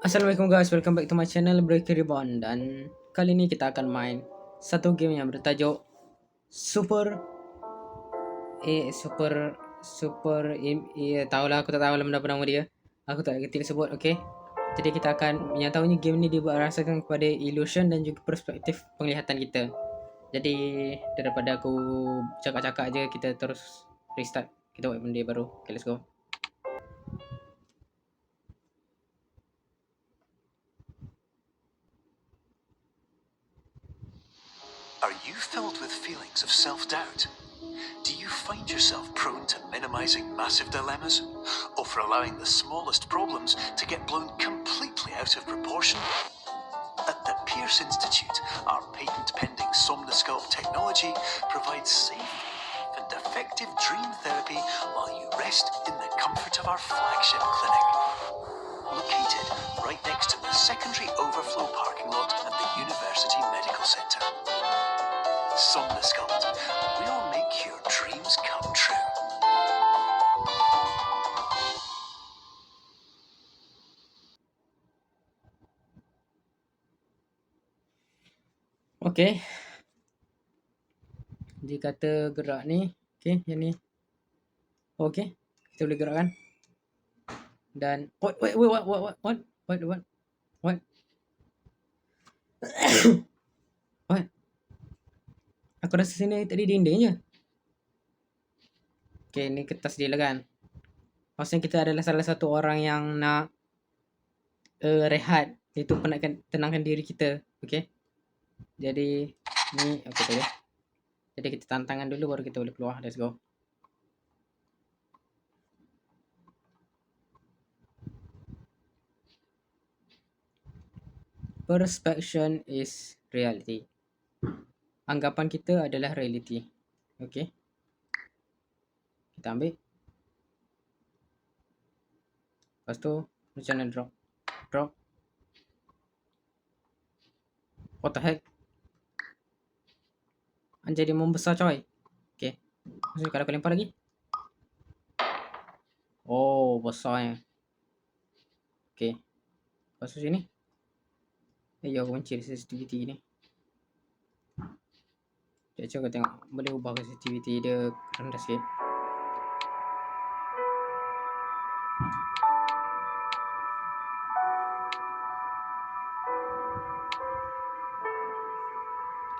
Assalamualaikum guys, welcome back to my channel Breaker Reborn. Dan kali ini kita akan main satu game yang bertajuk Super Super Super tahulah, aku tak tahu lah nama dia. Aku tak ketik sebut, okay. Jadi kita akan yang tahunya game ni dibuat rasakan kepada illusion dan juga perspektif penglihatan kita. Jadi daripada aku cakap-cakap aja, kita terus restart. Kita buat benda baru. Okay, let's go. Are you filled with feelings of self-doubt? Do you find yourself prone to minimizing massive dilemmas? Or for allowing the smallest problems to get blown completely out of proportion? At the Pierce Institute, our patent-pending Somnosculpt technology provides safe and effective dream therapy while you rest in the comfort of our flagship clinic. Located right next to the secondary overflow parking lot at the University Medical Centre. Somnosculpt will make your dreams come true. Okay. Dia kata gerak ni. Okay, yang ni. Okay, kita boleh gerakkan. Dan what what aku rasa sini tadi dinding je. Okay, ni kertas dia lah kan. Maksudnya kita adalah salah satu orang yang nak rehat, iaitu tenangkan diri kita. Okay, jadi ni okay tu ya. Jadi kita tantangan dulu baru kita boleh keluar. Let's go. Perception is reality. Anggapan kita adalah reality. Okay. Kita ambil. Lepas tu macam mana drop. What the heck? Anjay, dia membesar coy. Okay. Maksudnya kalau aku lempar lagi. Oh, besarnya. Okay. Lepas tu sini. Aku benci sensitivity ni. Cuba kau tengok. Boleh ubah sensitivity dia rendah sikit.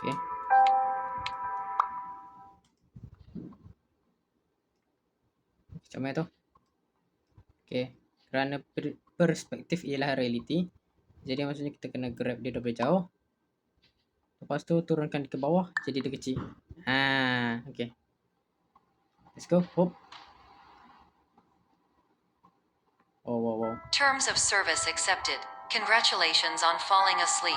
Okay. Macam mana tu? Okay. Kerana perspektif ialah reality. Jadi maksudnya kita kena grab dia daripada jauh. Lepas tu turunkan ke bawah. Jadi dia kecil. Okay. Let's go. Hop. Wow. Terms of service accepted. Congratulations on falling asleep.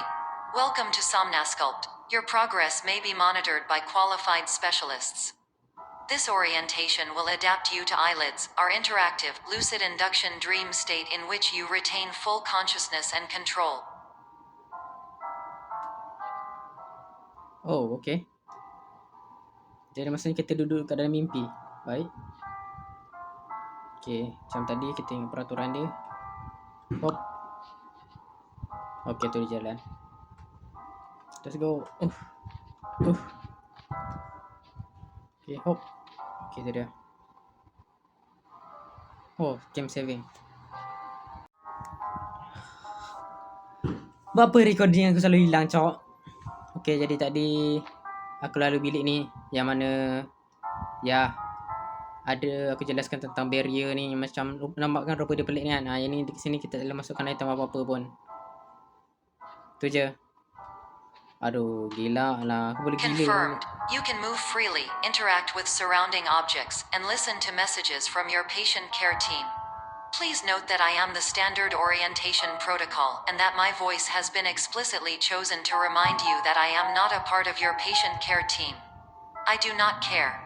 Welcome to Somnasculpt. Your progress may be monitored by qualified specialists. This orientation will adapt you to eyelids, our interactive, lucid induction dream state in which you retain full consciousness and control. Oh, okay. Jadi maksudnya kita duduk kat dalam mimpi. Baik. Okay, macam tadi kita tengok peraturan dia. Hop. Okay, tu dia jalan. Let's go. Okay, hop. Okay, tu dia. Oh, game saving. Berapa recording aku selalu hilang, cok. Okay, jadi tadi aku lalu bilik ni yang mana ya ada aku jelaskan tentang barrier ni, macam nampak kan rupa dia pelik kan. Yang ni di sini kita tak boleh masukkan item apa-apa pun. Tu je. Aduh, gila lah. Aku boleh gila. Confirmed. You can move freely, interact with surrounding objects, and listen to messages from your patient care team. Please note that I am the standard orientation protocol, and that my voice has been explicitly chosen to remind you that I am not a part of your patient care team. I do not care.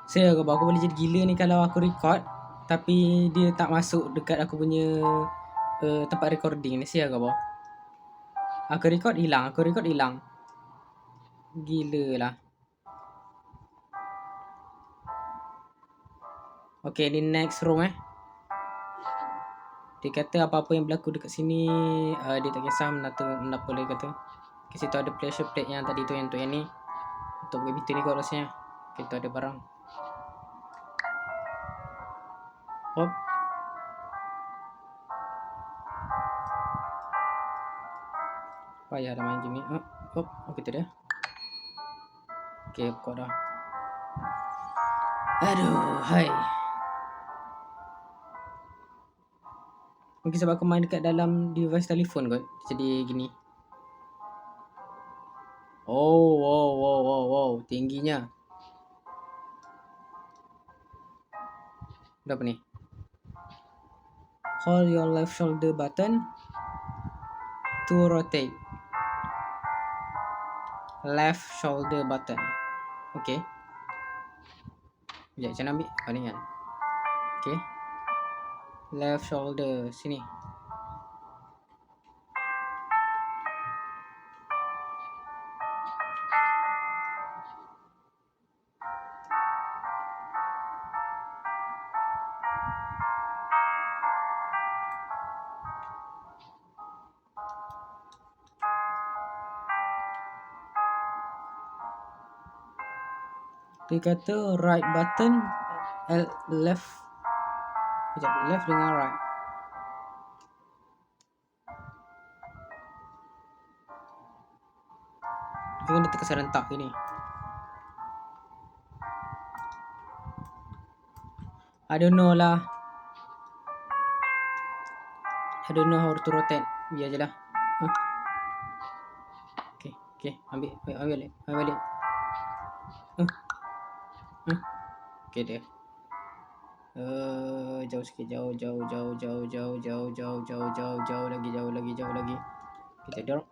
Saya aku boleh jadi gila ni kalau aku record tapi dia tak masuk dekat aku punya tempat recording ni. Saya aku aku record hilang. Gila lah. Okay, ni next room Dia kata apa-apa yang berlaku dekat sini dia tak kisah menapa dia kata. Kat situ ada pressure plate yang tadi tu, yang untuk yang ni. Untuk buka pintu ni kot rasanya. Kita ada barang. Hop. Payah dah main game ni. Hop. Oh, kita dah. Okay, buka dah. Aduh, hai. Mungkin sebab aku main dekat dalam device telefon kot. Jadi gini. Wow. Tingginya. Dah apa ni? Hold your left shoulder button to rotate. Left shoulder button. Okay. Sekejap, macam mana ambil? Ni kan. Okay. Left shoulder. Sini. Dia kata right button, left. Sekejap, left dengan right. Dia kena tekan serentak ni. I don't know lah. I don't know how to rotate. Biar je lah. Okay. Ambil balik. Okay dia. Jauh sikit, jauh lagi. Kita drop.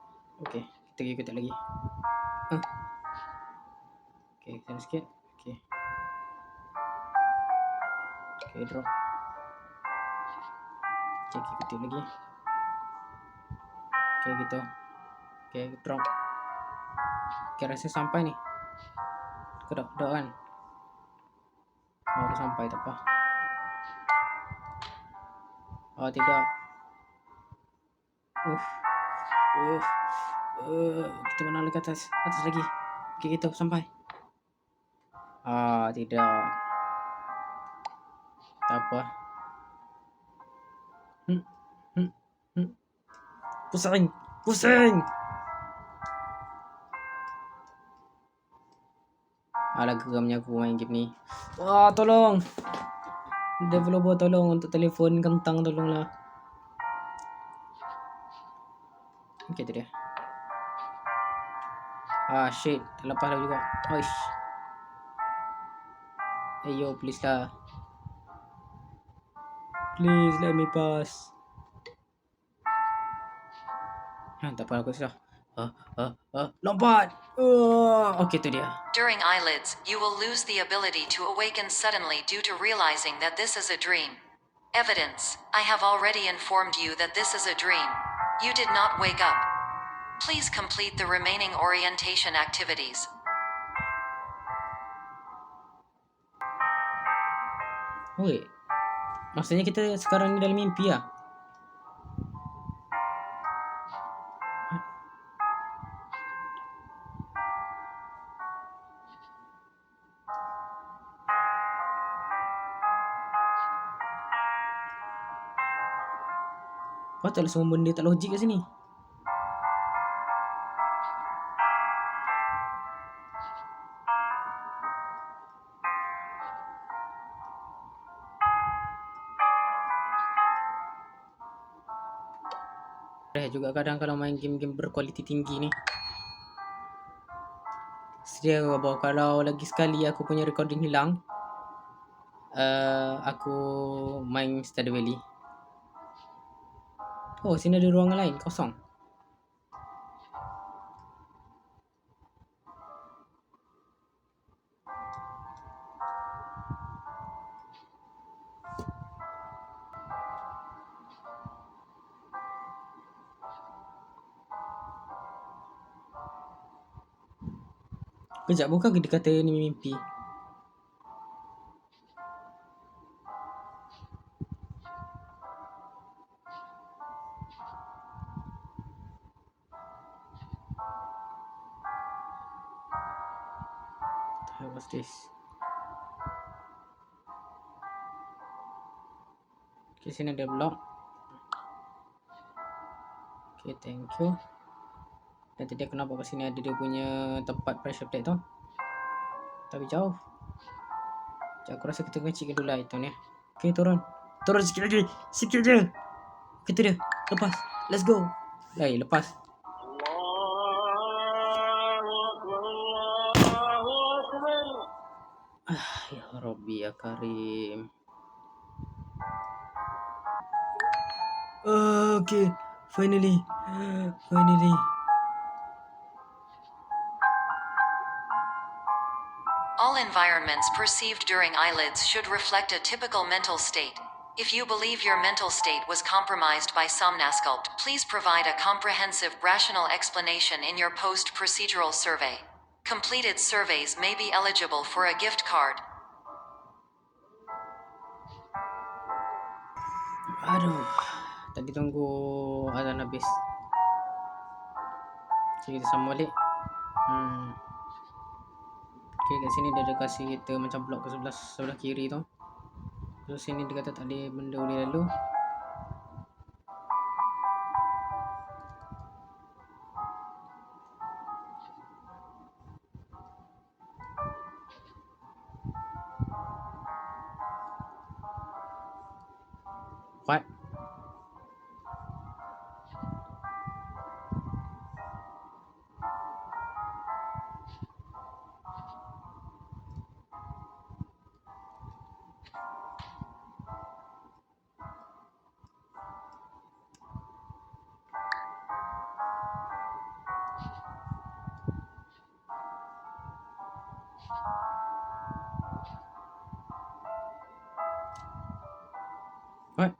Okay, kita pergi ikut lagi. Okay, sana sikit. Okay, drop. Okay, ikut lagi. Okay, gitu. Okay, drop. Okay, rasa sampai ni. Dah kan? Oh, dah sampai, tak apa. Oh, tidak. Kita mana lagi atas lagi. Okay, gitu, sampai. Tidak. Tak apa. Pusing. Alah, geramnya aku main game ni. Wah, tolong. Developer tolong, untuk telefon kentang tolonglah. Okay, tu dia. Shit. Terlepas dah juga. Oish. Ayo, please lah. Please let me pass. Tak apa, aku sudah. Lompat. Okay, tu dia. During eyelids, you will lose the ability to awaken suddenly due to realizing that this is a dream. Evidence: I have already informed you that this is a dream. You did not wake up. Please complete the remaining orientation activities. Wait. Maksudnya kita sekarang ni dalam mimpi lah. Patutlah semua benda tak logik kat sini. Juga kadang kalau main game-game berkualiti tinggi ni. Sedia bahawa kalau lagi sekali aku punya recording hilang, aku main Stardew Valley. Oh, sini ada ruangan lain kosong. Kejap, bukan dia kata ni mimpi? What's this? Okay, sini ada block. Okay, thank you. Dan tadi aku nampak kat sini ada dia punya tempat pressure plate tu. Tapi jauh. Sekejap, aku rasa kita kecilkan dulu lah itu ni. Okay, turun. Turun sikit lagi. Sikit je. Kita dia. Lepas. Let's go. Lepas. Ya Rabbi ya Karim. Okay. Finally. All environments perceived during eyelids should reflect a typical mental state. If you believe your mental state was compromised by Somnasculpt, please provide a comprehensive, rational explanation in your post-procedural survey. Completed surveys may be eligible for a gift card. Aduh. Tadi tunggu azan habis. Okay, kita sambung balik. Okay, kat sini dia ada kasih kita macam blok ke sebelah kiri tu. Terus sini dia kata tak ada benda boleh lalu. What? What?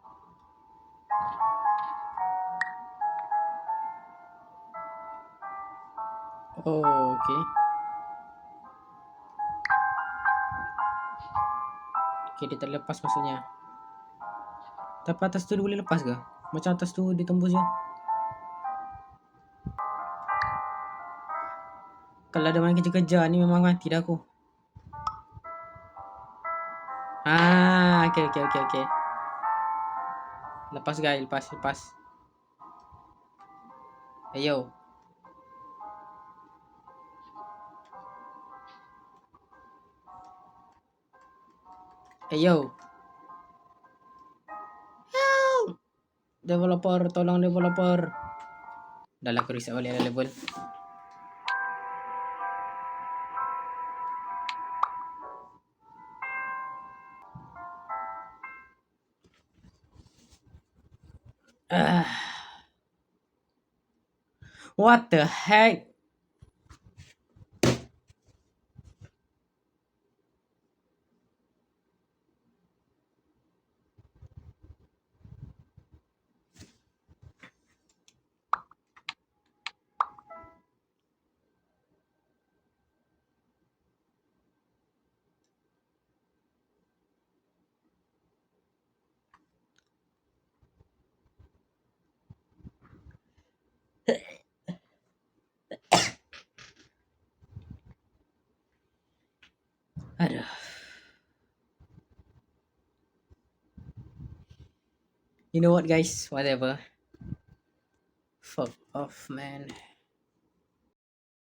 Oh, okay. Okay, dia tak lepas maksudnya. Tapi atas tu dia boleh lepas ke? Macam atas tu dia tembus je. Kalau ada main kejar-kejar ni memang mati dah aku. Okay. Lepas guys, lepas. Ayo. Developer, tolong developer. Dah lah aku reset balik level. What the heck? Aduh. You know what guys? Whatever. Fuck off man.